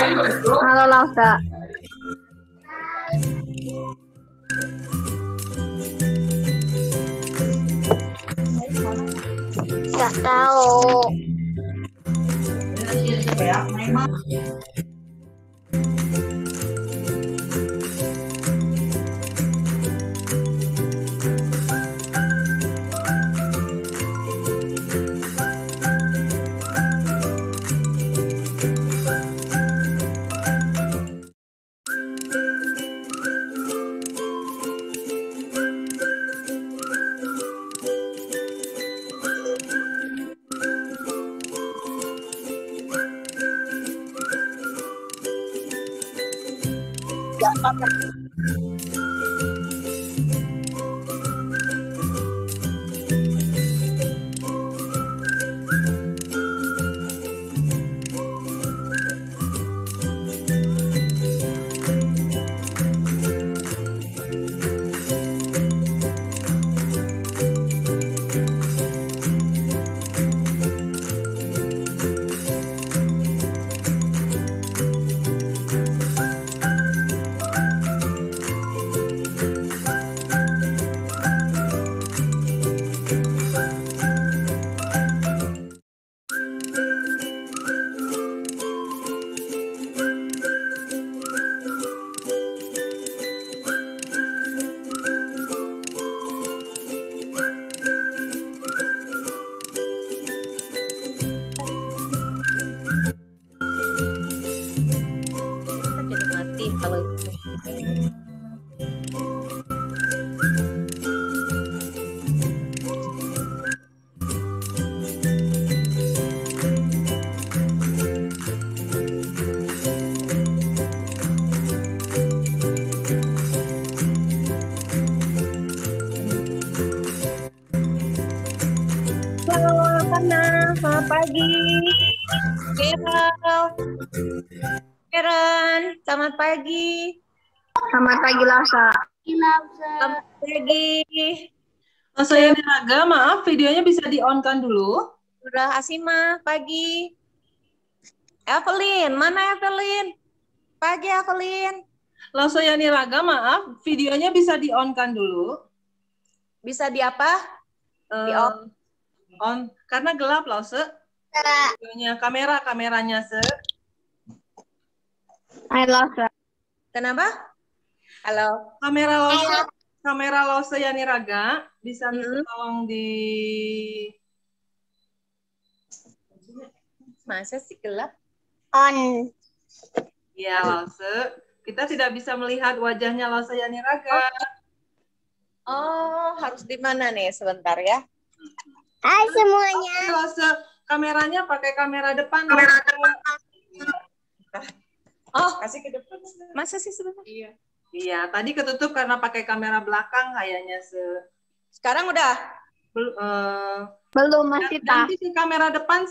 Halo Lausa. Nggak tahu. Jadi mati kalau selamat pagi. Karen, selamat pagi. Selamat pagi Lausa. Selamat pagi. Saya Niraga, maaf videonya bisa di-on-kan dulu. Udah Asima, pagi. Evelyn, mana Evelyn? Pagi Evelyn. Saya Niraga, maaf videonya bisa di-on-kan dulu. Bisa di apa? Di-on. On, karena gelap Lause. Videonya kameranya se. Hai Lausa. Kenapa? Halo. Kamera Lause Yaniraga bisa minta tolong di. Masa sih gelap? On. Ya Lause, kita tidak bisa melihat wajahnya Lause Yaniraga. Oh, harus di mana nih? Sebentar ya. Hai semuanya. Lause, kameranya pakai kamera depan. Oh, kasih ke depan. Masa sih sebentar? Iya. Iya, tadi ketutup karena pakai kamera belakang kayaknya Sekarang udah? Belum masih tak. Nanti ke kamera depan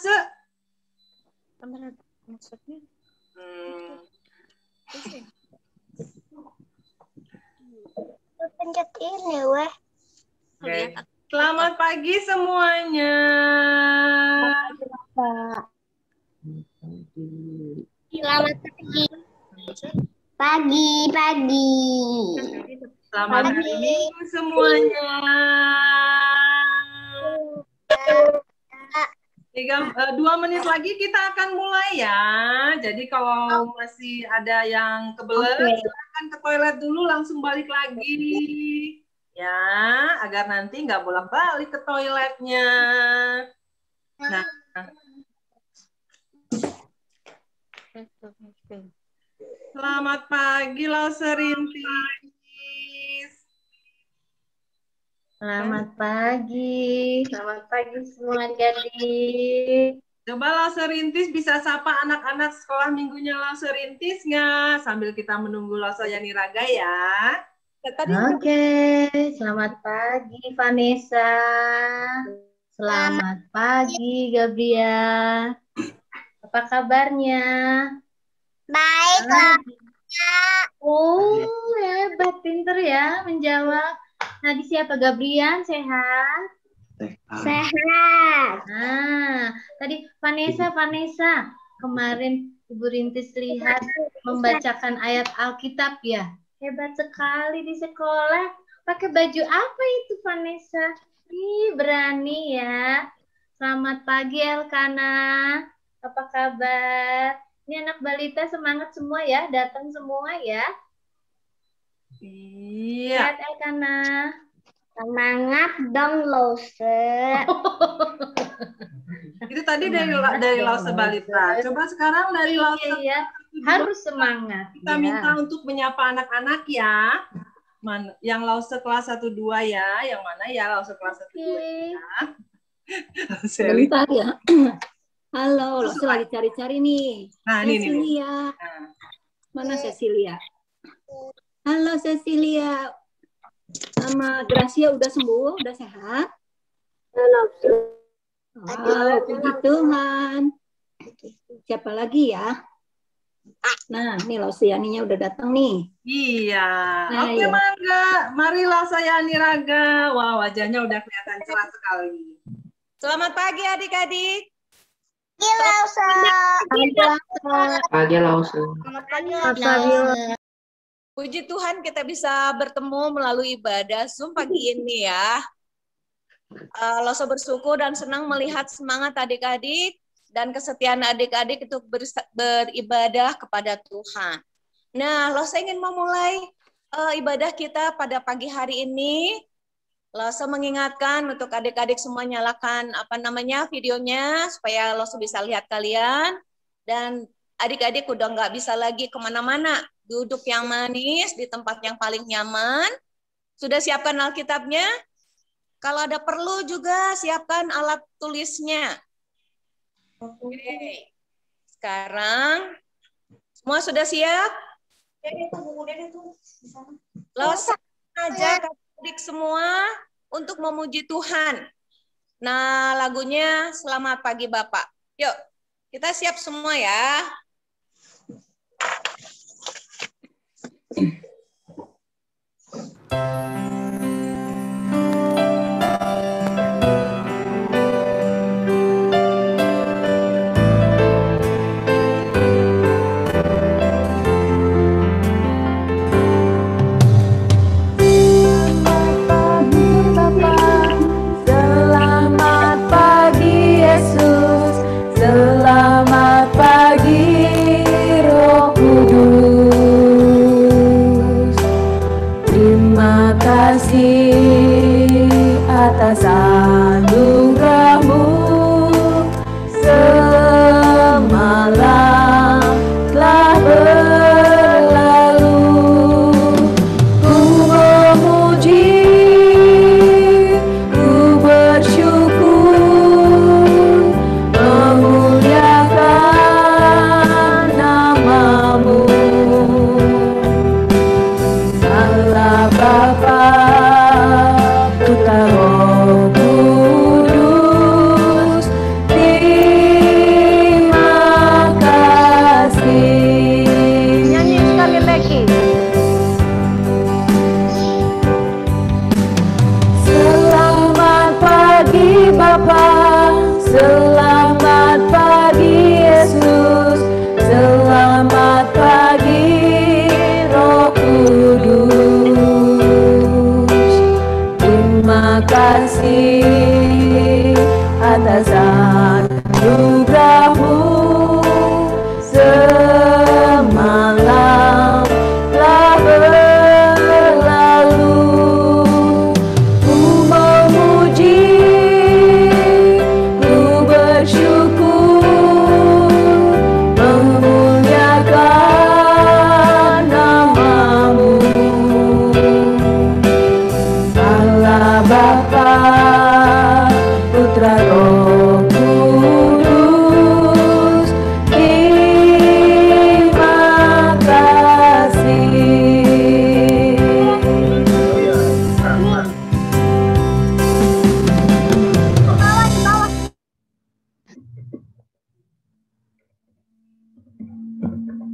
Kamera maksudnya? Pencet ini weh. Okay. Selamat pagi semuanya. Selamat pagi. Pagi. Selamat hari Minggu semuanya. 2 menit lagi kita akan mulai ya. Jadi kalau masih ada yang kebelet, silakan ke toilet dulu langsung balik lagi. Ya, agar nanti nggak bolak-balik ke toiletnya. Nah. Selamat pagi, Lauserintis. Selamat pagi semua adik-adik. Coba Lauserintis bisa sapa anak-anak sekolah minggunya Lauserintis nggak? Sambil kita menunggu Lausa Yaniraga ya. Oke, selamat pagi Vanessa. Selamat pagi Gabria. Apa kabarnya? Baik. Oh, hebat, pinter ya menjawab. Tadi siapa? Gabrian, sehat? Sehat. Nah, tadi Vanessa. Kemarin Ibu Rintis lihat membacakan ayat Alkitab ya. Hebat sekali di sekolah. Pakai baju apa itu, Vanessa? Ih, berani ya. Selamat pagi, Elkana. Apa kabar? Ini anak balita semangat semua ya. Datang semua ya. Iya. Lihat, Elkana. Semangat dong, Lose. Itu tadi dari Lause Balita. Coba sekarang dari Lause. Iya, harus semangat. Kita minta untuk menyapa anak-anak ya. Yang Lause kelas 1-2 ya. Yang mana ya Lause kelas 1-2 ya. Sebentar ya. Halo, Lause lagi cari-cari nih. Nah, Cecilia. Mana Cecilia? Halo Cecilia. Sama Gracia udah sembuh, udah sehat? Wow, puji Tuhan. Siapa lagi ya? Nah, nih Lausianinya udah datang nih. Iya. Nah, Oke, iya. Mangga. Marilah saya Niraga. Wah, wajahnya udah kelihatan cerah sekali. Selamat pagi adik-adik. Gila, Pagi Lause. Selamat pagi, Puji Tuhan kita bisa bertemu melalui ibadah Zoom pagi ini ya. Lause bersyukur dan senang melihat semangat adik-adik dan kesetiaan adik-adik untuk beribadah kepada Tuhan. Nah, Lause ingin memulai ibadah kita pada pagi hari ini. Lause mengingatkan untuk adik-adik semua nyalakan videonya supaya Lause bisa lihat kalian. Dan adik-adik udah nggak bisa lagi kemana-mana. Duduk yang manis di tempat yang paling nyaman. Sudah siapkan Alkitabnya? Kalau ada perlu juga siapkan alat tulisnya. Oke. Sekarang semua sudah siap? Langsung ajak adik semua untuk memuji Tuhan. Nah, lagunya Selamat Pagi Bapak. Yuk, kita siap semua ya. Selamat pagi Yesus, selamat pagi Roh Kudus. Terima kasih atas anugerah-Mu semalam telah berlalu. Ku memuji, ku bersyukur, memuliakan nama-Mu. Allah Bapa, Putra Roh Kudus, terima kasih. Nyanyi sekali lagi. Selamat pagi Bapa, selamat pagi Yesus, selamat pagi Roh Kudus. Terima kasih atas anugerah-Mu semalam telah berlalu. Ku memuji, ku bersyukur, memuliakan nama-Mu. Allah Bapa, Putra Roh Kudus, terima kasih.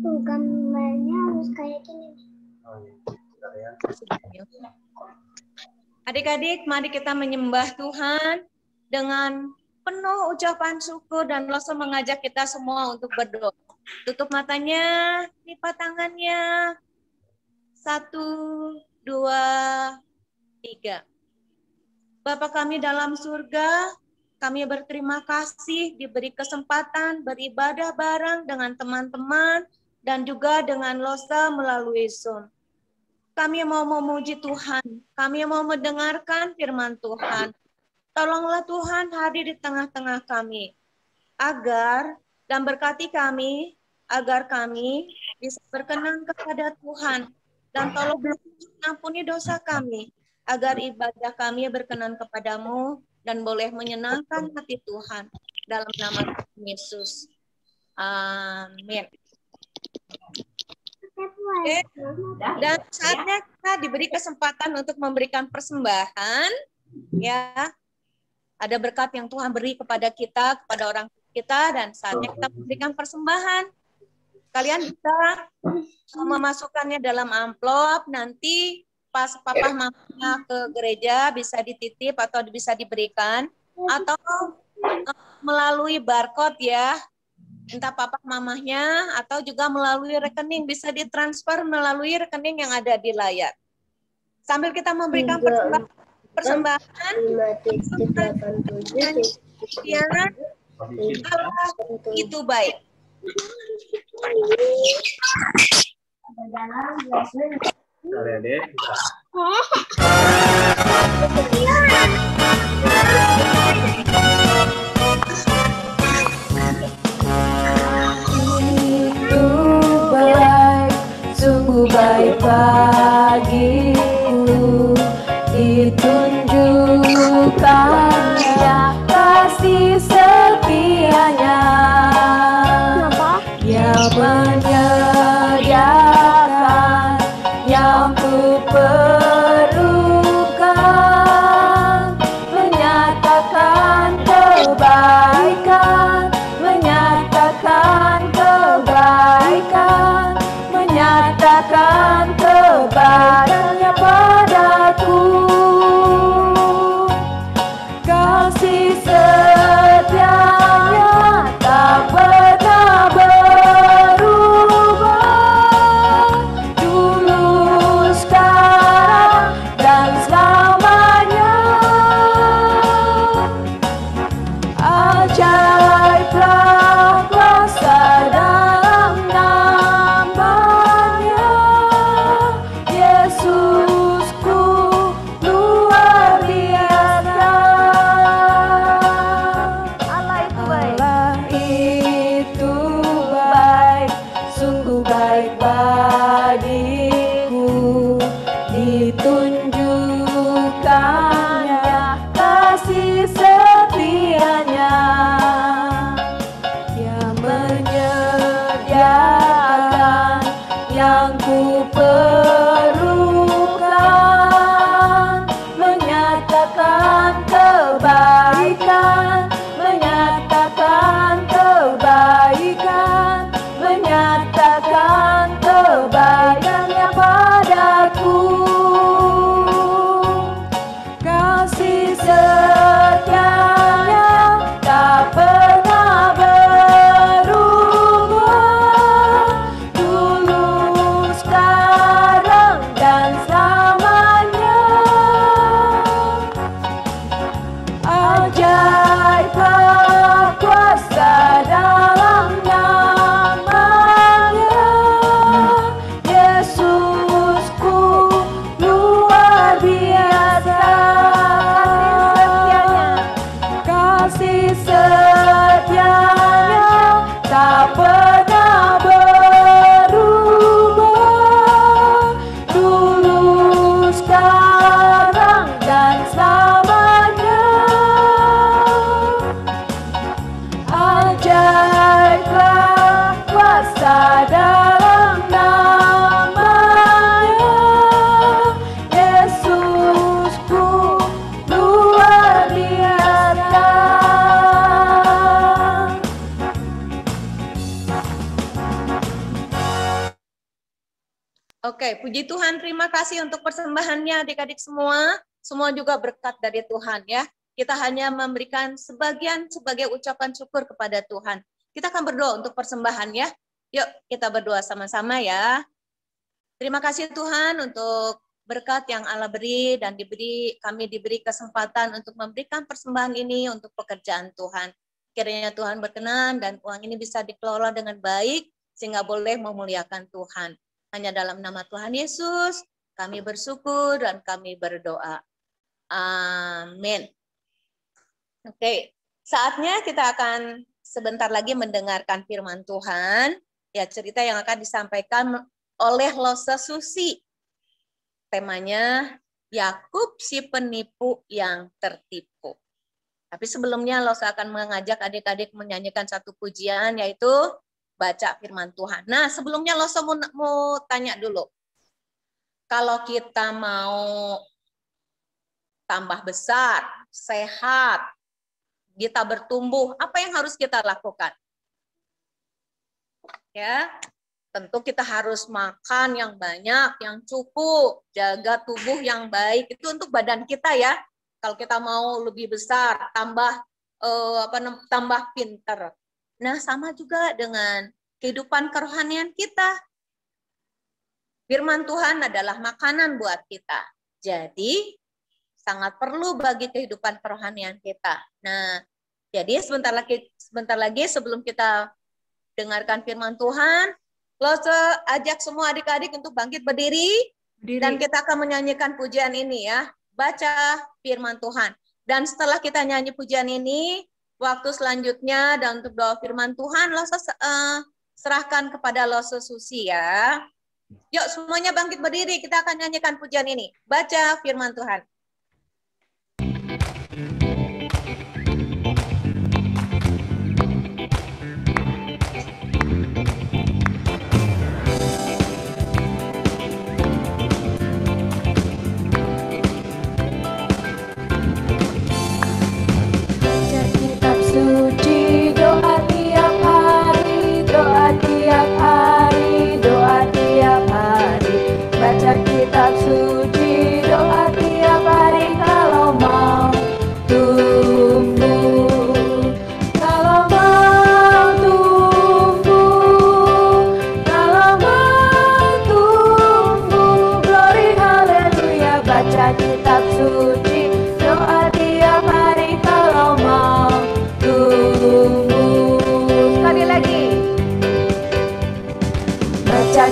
Tuh, gambarnya harus kayak gini. Adik-adik, mari kita menyembah Tuhan dengan penuh ucapan syukur dan Lause mengajak kita semua untuk berdoa. Tutup matanya, lipat tangannya. 1, 2, 3. Bapa kami dalam surga, kami berterima kasih diberi kesempatan beribadah bareng dengan teman-teman dan juga dengan Losa melalui Zoom. Kami mau memuji Tuhan, kami mau mendengarkan firman Tuhan. Tolonglah Tuhan hadir di tengah-tengah kami, agar dan berkati kami, agar kami bisa berkenan kepada Tuhan. Dan tolong ampuni dosa kami, agar ibadah kami berkenan kepadamu dan boleh menyenangkan hati Tuhan. Dalam nama Tuhan Yesus. Amin. Oke. Dan saatnya kita diberi kesempatan untuk memberikan persembahan. Ya, ada berkat yang Tuhan beri kepada kita, kepada orang kita, dan saatnya kita memberikan persembahan. Kalian bisa memasukkannya dalam amplop, nanti pas papa mamanya ke gereja bisa dititip atau bisa diberikan, atau melalui barcode ya, entah papa mamahnya, atau juga melalui rekening, bisa ditransfer melalui rekening yang ada di layar. Sambil kita memberikan persembahan, itu baik. Sungguh baik bagiku, ditunjukkannya kasih setianya yang menyediakan yang ku perlukan, menyatakan kebaikan, menyatakan kebaikan, menyatakan kebaikannya padaku. Kasih setianya tak pernah berubah, dulu, sekarang, dan selamanya. Ajaiblah kuasa dalam namanya, Yesusku luar biasa. Allah itu baik, sungguh baik bagiku, ditunjukkannya kasih setianya yang menyediakan yang ku perlukan, menyatakan kebaikan, menyatakan kebaikan, menyatakan kebaikannya padaku. Kasih setianya tak pernah berubah, dulu, sekarang, dan selamanya. Ajaiblah kuasa dalam namanya, Yesusku luar biasa. Kasih setianya tak pernah berubah, dulu, sekarang, dan selamanya. Ajaiblah kuasa dalam namanya, Yesusku luar biasa. Oke, puji Tuhan, terima kasih untuk persembahannya adik-adik semua. Semua juga berkat dari Tuhan ya. Kita hanya memberikan sebagian sebagai ucapan syukur kepada Tuhan. Kita akan berdoa untuk persembahan ya. Yuk kita berdoa sama-sama ya. Terima kasih Tuhan untuk berkat yang Allah beri dan kami diberi kesempatan untuk memberikan persembahan ini untuk pekerjaan Tuhan. Kiranya Tuhan berkenan dan uang ini bisa dikelola dengan baik sehingga boleh memuliakan Tuhan. Hanya dalam nama Tuhan Yesus kami bersyukur dan kami berdoa. Amin. Oke, saatnya kita akan sebentar lagi mendengarkan firman Tuhan. Ya, cerita yang akan disampaikan oleh Lose Susi. Temanya Yakub si penipu yang tertipu. Tapi sebelumnya Lose akan mengajak adik-adik menyanyikan satu pujian, yaitu baca firman Tuhan. Nah, sebelumnya Lose mau tanya dulu. Kalau kita mau tambah besar, sehat, kita bertumbuh, apa yang harus kita lakukan? Ya, tentu kita harus makan yang banyak, yang cukup, jaga tubuh yang baik. Itu untuk badan kita ya. Kalau kita mau lebih besar, tambah pinter. Nah, sama juga dengan kehidupan kerohanian kita. Firman Tuhan adalah makanan buat kita. Jadi, sangat perlu bagi kehidupan kerohanian kita. Nah, jadi sebentar lagi sebelum kita dengarkan firman Tuhan, Lose ajak semua adik-adik untuk bangkit berdiri, dan kita akan menyanyikan pujian ini ya. Baca firman Tuhan. Dan setelah kita nyanyi pujian ini, waktu selanjutnya dan untuk doa firman Tuhan, Lose serahkan kepada Lose Susi ya. Yuk semuanya bangkit berdiri, kita akan nyanyikan pujian ini. Baca firman Tuhan.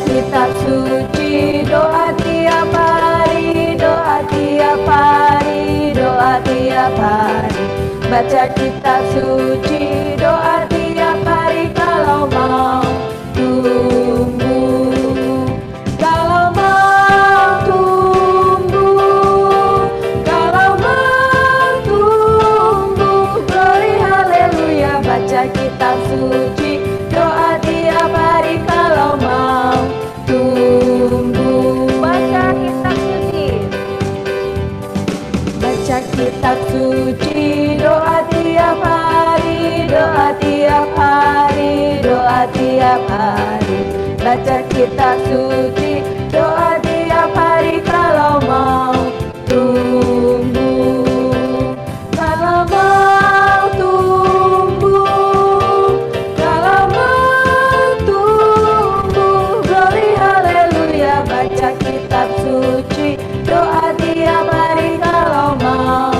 Kitab suci, doa tiap hari, doa tiap hari, doa tiap hari. Baca kitab suci, doa tiap hari kalau mau tumbuh. Kalau mau tumbuh, kalau mau tumbuh, glory haleluya. Baca kitab suci, doa tiap hari kalau mau tumbuh. Baca kitab suci, baca kitab suci, doa tiap hari, doa tiap hari, doa tiap hari. Baca kitab suci, doa tiap hari kalau mau tumbuh. Kalau mau tumbuh, kalau mau tumbuh, glory haleluya. Baca kitab suci, doa tiap hari kalau mau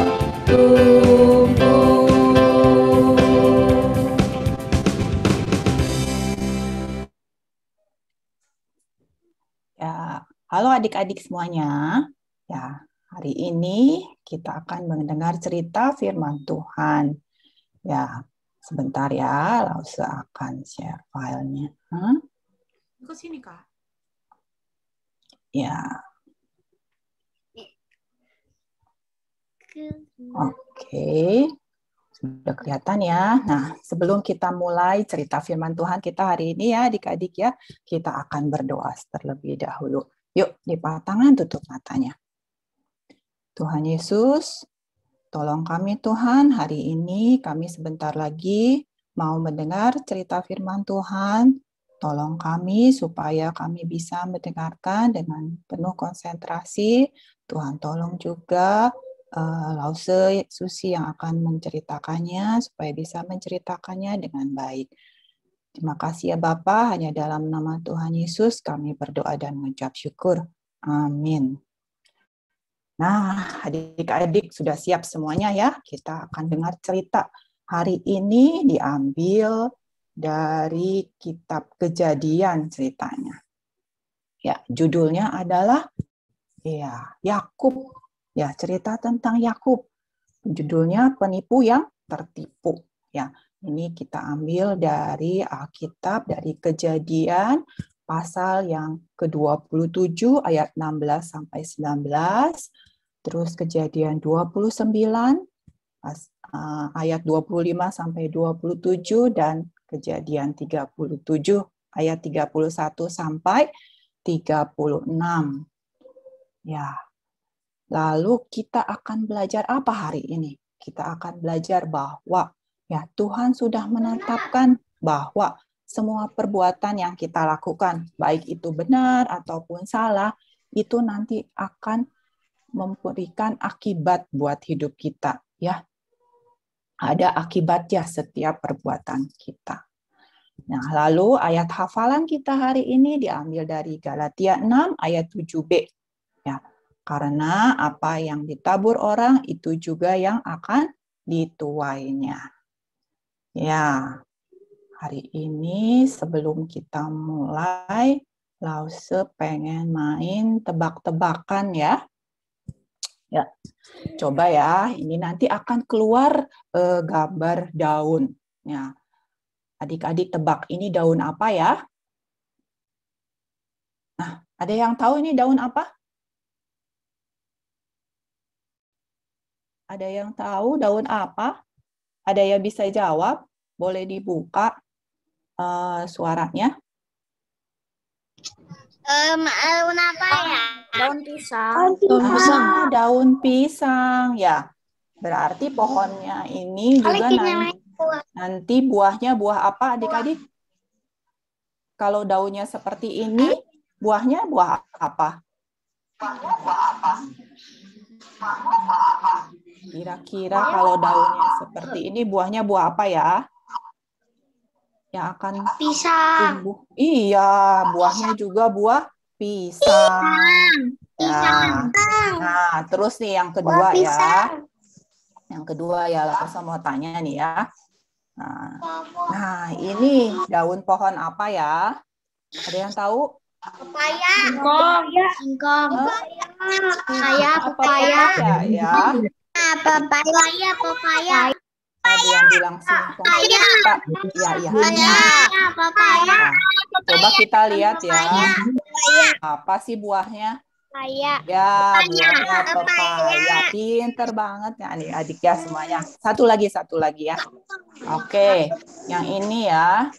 tumbuh. Ya, halo adik-adik semuanya. Ya, hari ini kita akan mendengar cerita firman Tuhan. Ya, sebentar ya, Lause akan share filenya. Ke sini, Kak. Ya. Oke. Sudah kelihatan ya. Nah, sebelum kita mulai cerita firman Tuhan kita hari ini ya adik-adik ya, kita akan berdoa terlebih dahulu. Yuk, lipat tangan, tutup matanya. Tuhan Yesus, tolong kami Tuhan, hari ini kami sebentar lagi mau mendengar cerita firman Tuhan. Tolong kami supaya kami bisa mendengarkan dengan penuh konsentrasi. Tuhan tolong juga Lause Susi yang akan menceritakannya supaya bisa menceritakannya dengan baik. Terima kasih ya Bapak, hanya dalam nama Tuhan Yesus kami berdoa dan mengucap syukur. Amin. Nah, adik-adik sudah siap semuanya ya? Kita akan dengar cerita. Hari ini diambil dari kitab Kejadian ceritanya. Ya, judulnya adalah ya, Yakub. Ya, cerita tentang Yakub. Judulnya Penipu yang Tertipu. Ya, ini kita ambil dari Alkitab, dari Kejadian pasal yang ke-27 ayat 16 sampai 19. Terus Kejadian 29 ayat 25 sampai 27 dan Kejadian 37 ayat 31 sampai 36. Ya. Lalu kita akan belajar apa hari ini? Kita akan belajar bahwa ya Tuhan sudah menetapkan bahwa semua perbuatan yang kita lakukan, baik itu benar ataupun salah, itu nanti akan memberikan akibat buat hidup kita, ya. Ada akibatnya setiap perbuatan kita. Nah, lalu ayat hafalan kita hari ini diambil dari Galatia 6 ayat 7b. Ya, karena apa yang ditabur orang itu juga yang akan dituainya. Ya, hari ini sebelum kita mulai, Lause pengen main tebak-tebakan ya. Ya, coba ya. Ini nanti akan keluar gambar daun. Ya, adik-adik tebak ini daun apa ya? Nah, ada yang tahu ini daun apa? Ada yang tahu daun apa? Ada yang bisa jawab? Boleh dibuka suaranya. Daun apa ya? Daun pisang. Daun pisang, ya. Berarti pohonnya ini juga nanti buahnya buah apa adik-adik? Kalau daunnya seperti ini, buahnya buah apa? Kira-kira kalau daunnya seperti ini, buahnya buah apa ya? Yang akan tumbuh. Iya, buahnya juga buah pisang. Ya. Nah, terus nih yang kedua ya. Yang kedua ya, Lause mau tanya nih ya. Nah, ini daun pohon apa ya? Ada yang tahu? Pepaya. Singkong. Pepaya ya. Pepaya. Ada yang bilang singkong. Iya. Pepaya. Coba kita lihat ya. Apa sih buahnya? Pepaya. Ya, buahnya pepaya. Pinter banget ya adik-adik ya semuanya. Satu lagi ya. Oke, yang ini ya.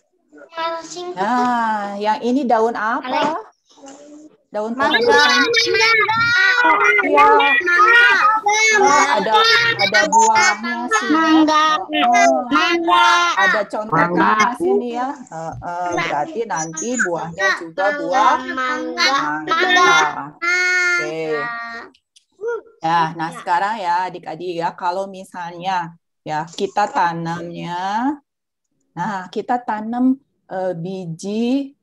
Nah, yang ini daun apa? Daun pohon apa? Iya. Ada buahnya sih. Ada contekannya sini ya. Berarti nanti buahnya juga buah mangga. Oke. Ya, nah sekarang ya adik-adik ya, kalau misalnya ya kita tanamnya, nah kita tanam biji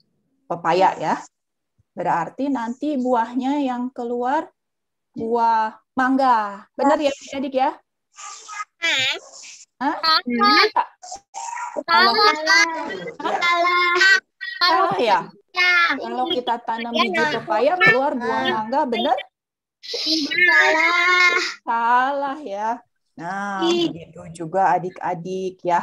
pepaya ya. Berarti nanti buahnya yang keluar buah mangga. Benar ya adik-adik ya? Salah ya? Kalau kita tanam biji pepaya keluar buah mangga, benar? Salah ya. Nah, begitu juga adik-adik ya.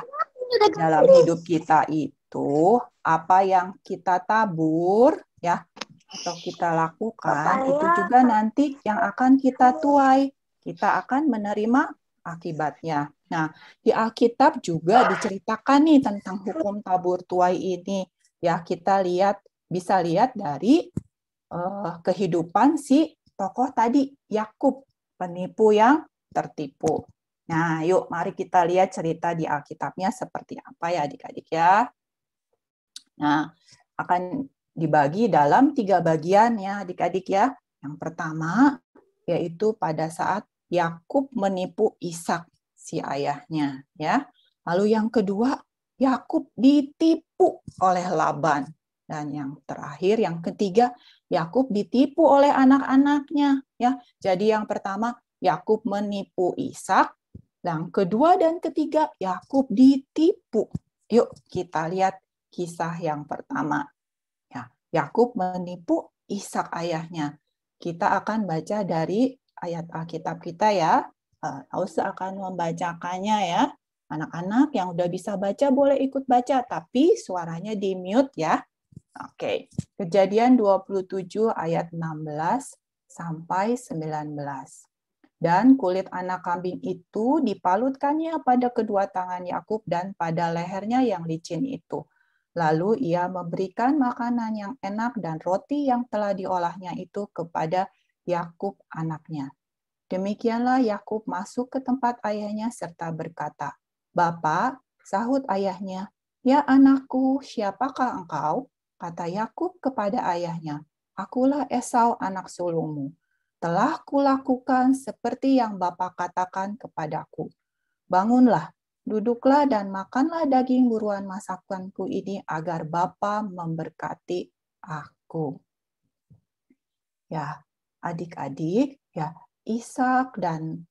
Dalam hidup kita itu, apa yang kita tabur ya, atau kita lakukan, itu juga nanti yang akan kita tuai. Kita akan menerima akibatnya. Nah, di Alkitab juga diceritakan nih tentang hukum tabur tuai ini. Ya, kita bisa lihat dari kehidupan si tokoh tadi, Yakub, penipu yang tertipu. Nah, yuk mari kita lihat cerita di Alkitabnya seperti apa ya adik-adik ya. Nah, akan dibagi dalam 3 bagian ya adik-adik ya. Yang pertama yaitu pada saat Yakub menipu Ishak si ayahnya ya. Lalu yang kedua Yakub ditipu oleh Laban. Dan yang terakhir, yang ketiga, Yakub ditipu oleh anak-anaknya. Ya, jadi yang pertama Yakub menipu Ishak. Yang kedua dan ketiga Yakub ditipu. Yuk kita lihat kisah yang pertama. Ya, Yakub menipu Ishak ayahnya. Kita akan baca dari ayat Alkitab kita ya. Ausa akan membacakannya ya. Anak-anak yang udah bisa baca boleh ikut baca, tapi suaranya di mute ya. Oke, Kejadian 27 ayat 16 sampai 19. Dan kulit anak kambing itu dipalutkannya pada kedua tangan Yakub dan pada lehernya yang licin itu. Lalu ia memberikan makanan yang enak dan roti yang telah diolahnya itu kepada Yakub anaknya. Demikianlah Yakub masuk ke tempat ayahnya serta berkata, "Bapa," sahut ayahnya, "Ya anakku, siapakah engkau?" Kata Yakub kepada ayahnya, "Akulah Esau anak sulungmu. Telah kulakukan seperti yang Bapa katakan kepadaku. Bangunlah, duduklah dan makanlah daging buruan masakanku ini agar Bapa memberkati aku." Ya, adik-adik, ya Ishak dan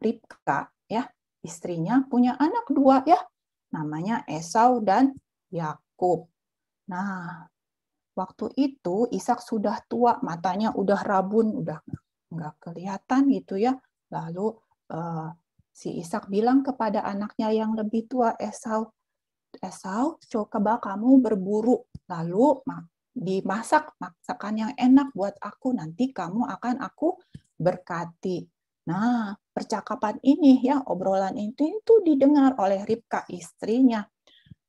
Ribka, ya istrinya punya anak dua ya, namanya Esau dan Yakub. Nah, waktu itu Ishak sudah tua, matanya udah rabun, udah nggak kelihatan gitu ya. Lalu si Ishak bilang kepada anaknya yang lebih tua, Esau, coba kamu berburu, lalu dimasak masakan yang enak buat aku, nanti kamu akan aku berkati. Nah, percakapan ini ya, obrolan itu didengar oleh Ribka istrinya.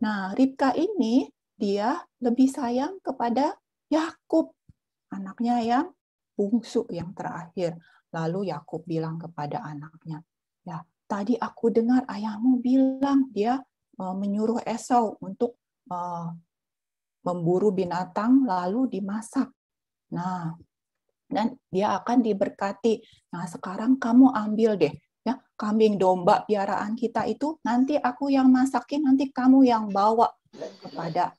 Nah, Ribka ini dia lebih sayang kepada Yakub, anaknya yang bungsu yang terakhir. Lalu Yakub bilang kepada anaknya, "Ya, tadi aku dengar ayahmu bilang dia menyuruh Esau untuk memburu binatang lalu dimasak. Nah, dan dia akan diberkati. Nah, sekarang kamu ambil deh ya kambing domba piaraan kita itu, nanti aku yang masakin, nanti kamu yang bawa kepada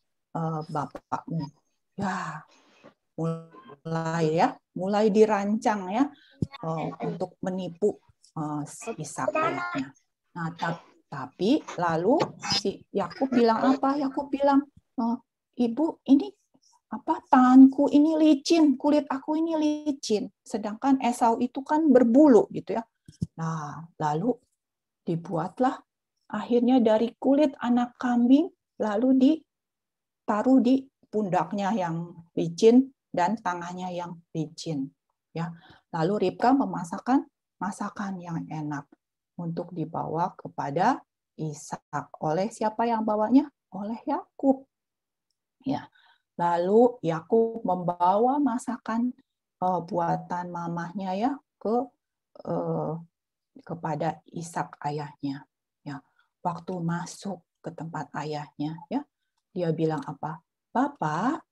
bapakmu." Ya, mulai dirancang ya untuk menipu Ishak ayahnya. Nah, tapi lalu si Yakub bilang apa? Yakub bilang, "Ibu, ini apa? Tanganku ini licin, kulit aku ini licin. Sedangkan Esau itu kan berbulu gitu ya." Nah, lalu dibuatlah akhirnya dari kulit anak kambing, lalu ditaruh di pundaknya yang licin dan tangannya yang licin. Ya, lalu Ribka memasakkan masakan yang enak untuk dibawa kepada Ishak. Oleh siapa yang bawanya? Oleh Yakub. Ya, lalu Yakub membawa masakan buatan mamahnya ya kepada Ishak ayahnya. Ya, waktu masuk ke tempat ayahnya, ya, dia bilang apa? "Bapak,"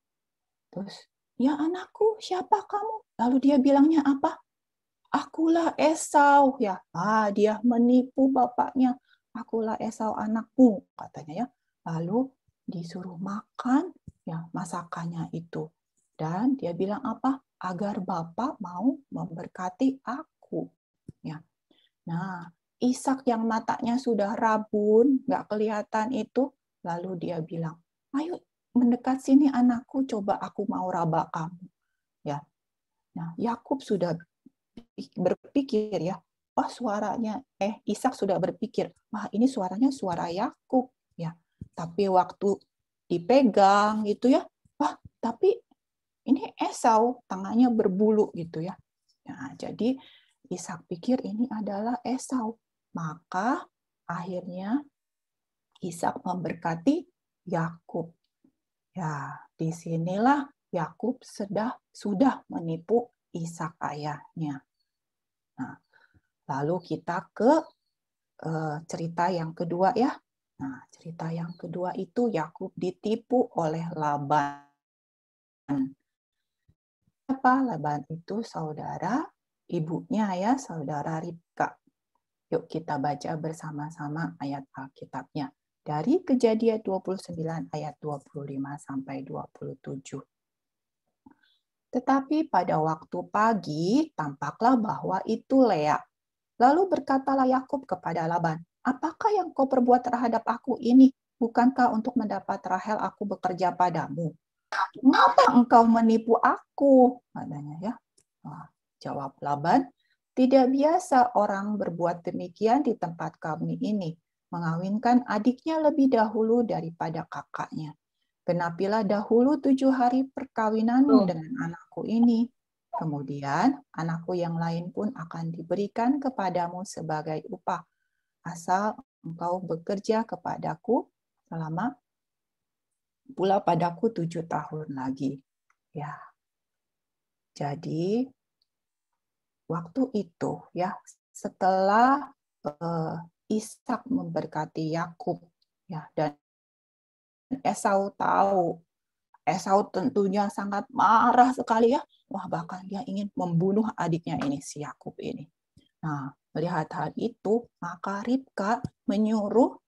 terus, "Ya anakku, siapa kamu?" Lalu dia bilangnya apa? "Akulah Esau." Ya, dia menipu bapaknya. "Akulah Esau anakmu," katanya ya. Lalu disuruh makan ya masakannya itu. Dan dia bilang apa? Agar Bapak mau memberkati aku. Ya. Nah, Ishak yang matanya sudah rabun, nggak kelihatan itu, lalu dia bilang, "Ayo mendekat sini anakku, coba aku mau raba kamu." Ya. Nah, Yakub sudah berpikir ya, wah suaranya, Ishak sudah berpikir, wah ini suaranya suara Yakub ya. Tapi waktu dipegang gitu ya, wah tapi ini Esau, tangannya berbulu gitu ya. Nah, jadi Ishak pikir ini adalah Esau. Maka akhirnya Ishak memberkati Yakub. Ya, disinilah Yakub sudah menipu Ishak ayahnya. Nah, lalu kita ke cerita yang kedua ya. Nah, cerita yang kedua itu Yakub ditipu oleh Laban. Apa? Laban itu saudara ibunya ya, saudara Ribka. Yuk kita baca bersama-sama ayat Alkitabnya. Dari Kejadian 29 ayat 25 sampai 27. Tetapi pada waktu pagi tampaklah bahwa itu Lea. Lalu berkatalah Yakub kepada Laban, "Apakah yang kau perbuat terhadap aku ini? Bukankah untuk mendapat Rahel aku bekerja padamu? Mengapa engkau menipu aku?" Katanya ya. Nah, jawab Laban, "Tidak biasa orang berbuat demikian di tempat kami ini, mengawinkan adiknya lebih dahulu daripada kakaknya. Genapilah dahulu 7 hari perkawinanmu dengan anakku ini. Kemudian anakku yang lain pun akan diberikan kepadamu sebagai upah, asal engkau bekerja kepadaku selama pula padaku 7 tahun lagi." Ya. Jadi waktu itu ya, setelah Ishak memberkati Yakub ya, dan Esau tahu, Esau tentunya sangat marah sekali ya. Wah, bahkan dia ingin membunuh adiknya ini, si Yakub ini. Nah, melihat hal itu, maka Ribka menyuruh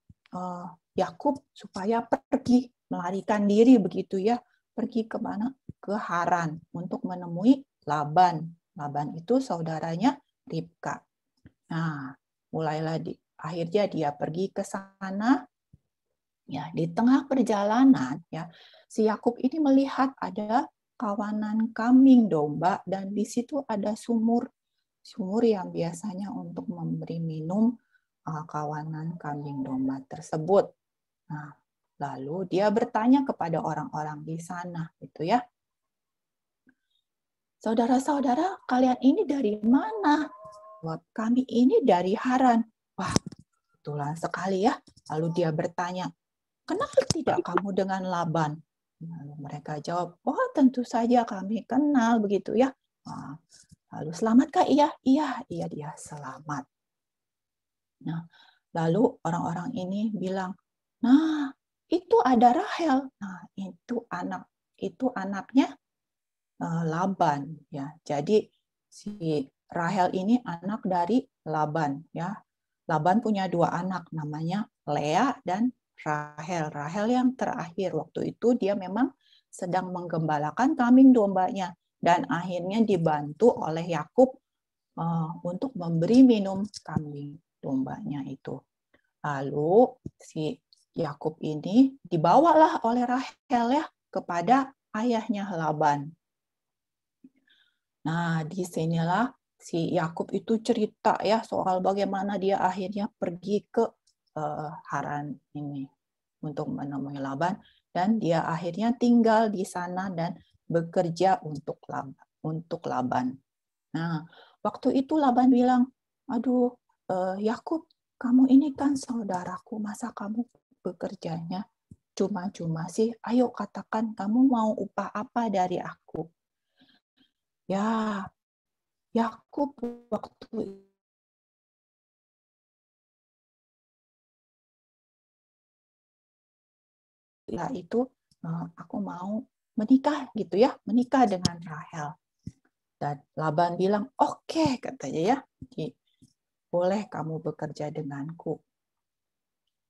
Yakub supaya pergi, melarikan diri begitu ya. Pergi ke mana? Ke Haran untuk menemui Laban. Laban itu saudaranya Ribka. Nah, mulailah akhirnya dia pergi ke sana. Ya, di tengah perjalanan ya, si Yakub ini melihat ada kawanan kambing domba dan di situ ada sumur yang biasanya untuk memberi minum kawanan kambing domba tersebut. Nah, lalu dia bertanya kepada orang-orang di sana, gitu ya. "Saudara-saudara, kalian ini dari mana?" "Jawab, kami ini dari Haran." Wah, kebetulan sekali ya. Lalu dia bertanya, "Kenal tidak kamu dengan Laban?" Lalu mereka jawab, "Oh, tentu saja kami kenal," begitu ya. Nah, lalu, "Selamatkah ia?" Iya, dia selamat. Nah, lalu orang-orang ini bilang, "Nah, itu ada Rahel." Nah, itu anaknya Laban ya. Jadi si Rahel ini anak dari Laban ya. Laban punya 2 anak, namanya Lea dan Rahel. Rahel yang terakhir, waktu itu dia memang sedang menggembalakan kambing dombanya dan akhirnya dibantu oleh Yakub untuk memberi minum kambing dombanya itu. Lalu si Yakub ini dibawalah oleh Rahel ya kepada ayahnya Laban. Nah, disinilah si Yakub itu cerita ya soal bagaimana dia akhirnya pergi ke Haran ini untuk menemui Laban dan dia akhirnya tinggal di sana dan bekerja untuk Laban. Nah, waktu itu Laban bilang, "Aduh, Yakub, kamu ini kan saudaraku, masa kamu bekerjanya cuma-cuma sih? Ayo katakan kamu mau upah apa dari aku?" Ya, Yakub waktu itu aku mau menikah gitu ya, menikah dengan Rahel. Dan Laban bilang, "Oke," katanya ya, "boleh kamu bekerja denganku."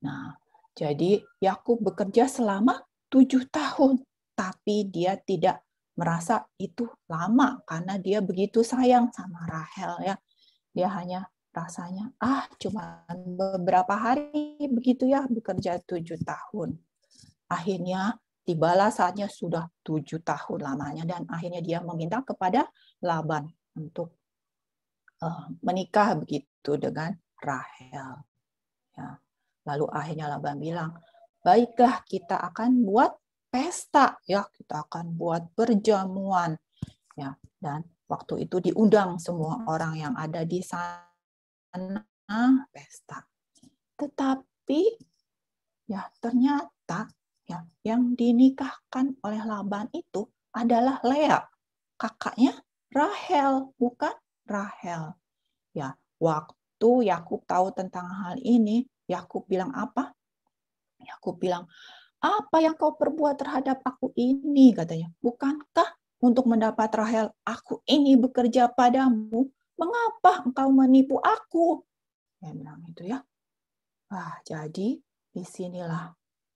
Nah, jadi Yakub bekerja selama 7 tahun, tapi dia tidak merasa itu lama karena dia begitu sayang sama Rahel ya. Dia hanya rasanya cuma beberapa hari begitu ya, bekerja 7 tahun. Akhirnya tibalah saatnya sudah 7 tahun lamanya dan akhirnya dia meminta kepada Laban untuk menikah begitu dengan Rahel. Ya. Lalu akhirnya Laban bilang, "Baiklah, kita akan buat pesta ya, kita akan buat perjamuan." Ya, dan waktu itu diundang semua orang yang ada di sana pesta. Tetapi ya ternyata ya yang dinikahkan oleh Laban itu adalah Lea, kakaknya Rahel, bukan Rahel. Ya, waktu Yakub tahu tentang hal ini, Yakub bilang apa? Yakub bilang, "Apa yang kau perbuat terhadap aku ini?" katanya. "Bukankah untuk mendapat Rahel aku ini bekerja padamu? Mengapa engkau menipu aku?" Dia bilang itu ya. Jadi disinilah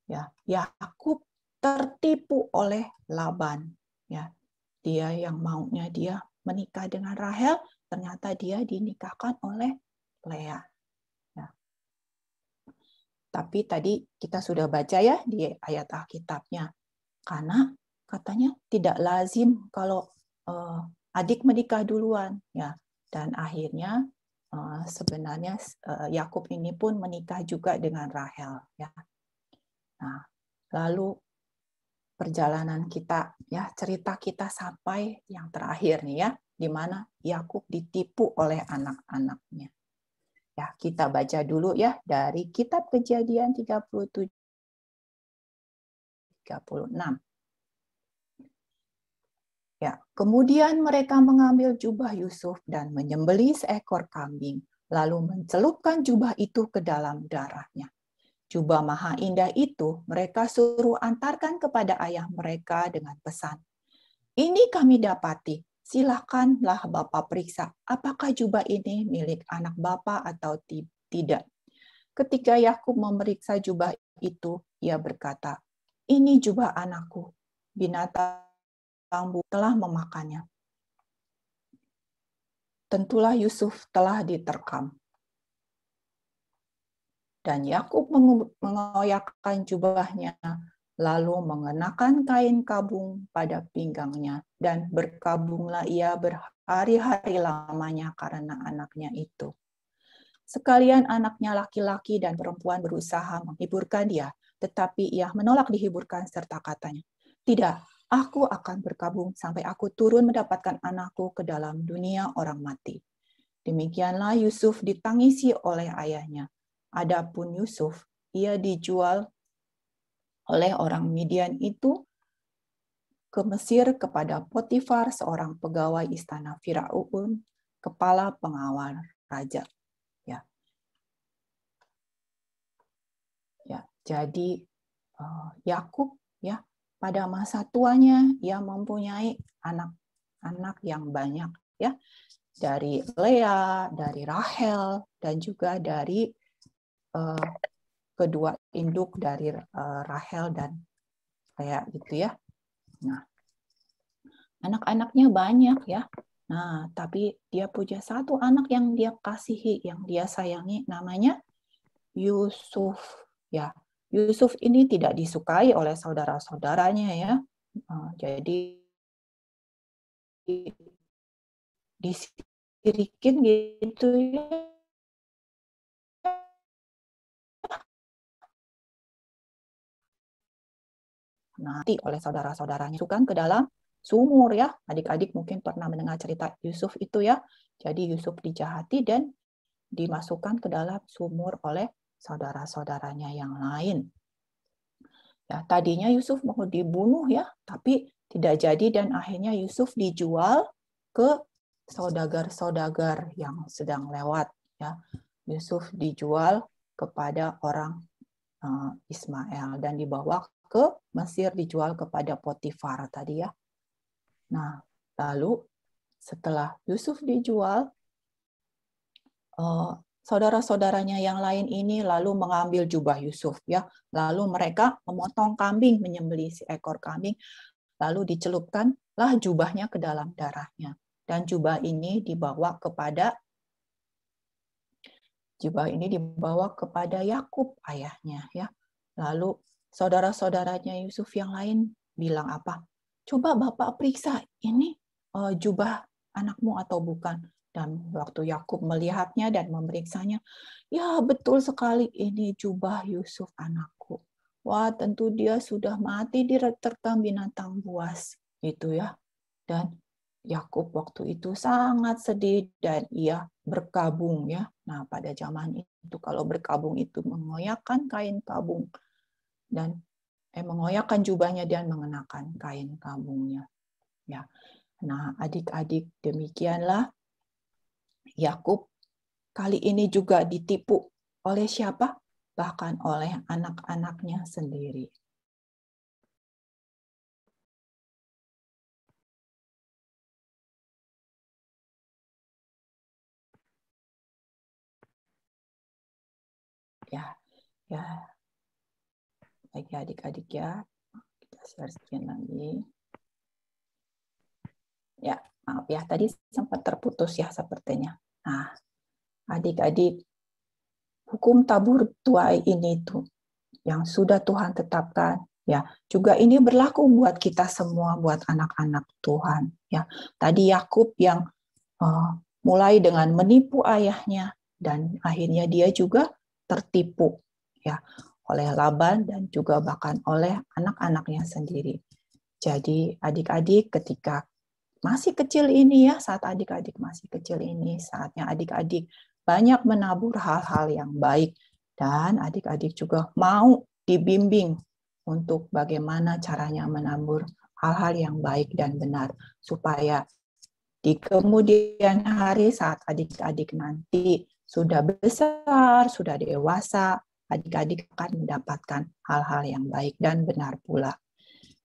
ya Yakub tertipu oleh Laban. Ya, dia yang maunya dia menikah dengan Rahel, ternyata dia dinikahkan oleh Lea. Ya. Tapi tadi kita sudah baca ya di ayat Alkitabnya, karena katanya tidak lazim kalau adik menikah duluan, ya. Dan akhirnya sebenarnya Yakub ini pun menikah juga dengan Rahel, ya. Nah, lalu perjalanan kita, ya, cerita kita sampai yang terakhir nih ya, di mana Yakub ditipu oleh anak-anaknya. Ya, kita baca dulu ya dari kitab Kejadian 37 36. Ya, kemudian mereka mengambil jubah Yusuf dan menyembelih seekor kambing, lalu mencelupkan jubah itu ke dalam darahnya. Jubah maha indah itu mereka suruh antarkan kepada ayah mereka dengan pesan, "Ini kami dapati, silakanlah Bapak periksa apakah jubah ini milik anak Bapak atau tidak." Ketika Yakub memeriksa jubah itu, ia berkata, "Ini jubah anakku, binatang telah memakannya." Tentulah Yusuf telah diterkam. Dan Yakub mengoyakkan jubahnya, lalu mengenakan kain kabung pada pinggangnya, dan berkabunglah ia berhari-hari lamanya karena anaknya itu. Sekalian anaknya laki-laki dan perempuan berusaha menghiburkan dia, tetapi ia menolak dihiburkan serta katanya, "Tidak, aku akan berkabung sampai aku turun mendapatkan anakku ke dalam dunia orang mati." Demikianlah Yusuf ditangisi oleh ayahnya. Adapun Yusuf, ia dijual oleh orang Midian itu ke Mesir kepada Potifar, seorang pegawai istana Firaun, kepala pengawal raja. Ya, jadi Yakub ya pada masa tuanya ia mempunyai anak-anak yang banyak ya, dari Lea, dari Rahel, dan juga dari kedua induk dari Rahel dan Lea gitu ya. Nah, anak-anaknya banyak ya. Nah, tapi dia punya satu anak yang dia kasihi, yang dia sayangi, namanya Yusuf ya. Yusuf ini tidak disukai oleh saudara-saudaranya ya. Jadi disirikin gitu ya. Nanti oleh saudara-saudaranya masukkan ke dalam sumur ya. Adik-adik mungkin pernah mendengar cerita Yusuf itu ya. Jadi Yusuf dijahati dan dimasukkan ke dalam sumur oleh saudara-saudaranya yang lain. Ya, tadinya Yusuf mau dibunuh ya, tapi tidak jadi dan akhirnya Yusuf dijual ke saudagar-saudagar yang sedang lewat ya. Yusuf dijual kepada orang Ismail dan dibawa ke Mesir, dijual kepada Potifar tadi ya. Nah, lalu setelah Yusuf dijual, saudara-saudaranya yang lain ini lalu mengambil jubah Yusuf ya. Lalu mereka memotong kambing, menyembelih seekor kambing, lalu dicelupkanlah jubahnya ke dalam darahnya. Dan jubah ini dibawa kepada Yakub ayahnya ya. Lalu saudara-saudaranya Yusuf yang lain bilang apa? "Coba Bapak periksa ini jubah anakmu atau bukan." Dan waktu Yakub melihatnya dan memeriksanya, "Ya, betul sekali ini jubah Yusuf anakku. Wah, tentu dia sudah mati diterkam binatang buas." Gitu ya. Dan Yakub waktu itu sangat sedih dan ia berkabung ya. Nah, pada zaman itu kalau berkabung itu mengoyakkan kain kabung dan mengoyakkan jubahnya dan mengenakan kain kabungnya. Ya. Nah, adik-adik, demikianlah Yakub kali ini juga ditipu oleh siapa? Bahkan oleh anak-anaknya sendiri. Ya, lagi adik-adik ya. Kita share screen lagi. Ya, maaf ya, tadi sempat terputus ya sepertinya. Nah, adik-adik, hukum tabur tuai ini tuh yang sudah Tuhan tetapkan, ya, juga ini berlaku buat kita semua, buat anak-anak Tuhan. Ya, tadi Yakub yang mulai dengan menipu ayahnya dan akhirnya dia juga tertipu, ya, oleh Laban dan juga bahkan oleh anak-anaknya sendiri. Jadi adik-adik ketika masih kecil ini ya, saat adik-adik masih kecil ini, saatnya adik-adik banyak menabur hal-hal yang baik. Dan adik-adik juga mau dibimbing untuk bagaimana caranya menabur hal-hal yang baik dan benar. Supaya di kemudian hari saat adik-adik nanti sudah besar, sudah dewasa, adik-adik akan mendapatkan hal-hal yang baik dan benar pula.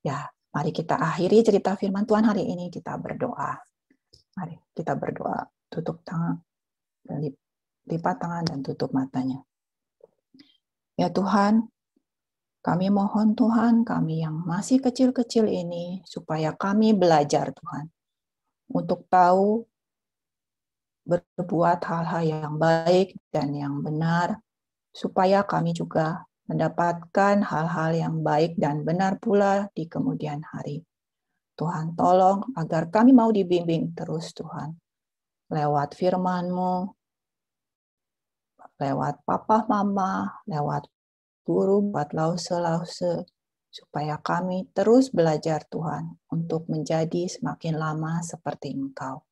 Ya, mari kita akhiri cerita firman Tuhan hari ini, kita berdoa. Mari kita berdoa, tutup tangan, lipat tangan dan tutup matanya. Ya Tuhan, kami mohon Tuhan, kami yang masih kecil-kecil ini, supaya kami belajar Tuhan, untuk tahu berbuat hal-hal yang baik dan yang benar, supaya kami juga mendapatkan hal-hal yang baik dan benar pula di kemudian hari. Tuhan tolong agar kami mau dibimbing terus Tuhan. Lewat firman-Mu, lewat papa mama, lewat guru, buat lause-lause, supaya kami terus belajar Tuhan untuk menjadi semakin lama seperti Engkau.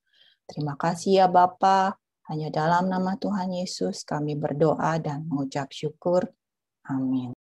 Terima kasih ya Bapa, hanya dalam nama Tuhan Yesus kami berdoa dan mengucap syukur. Amin.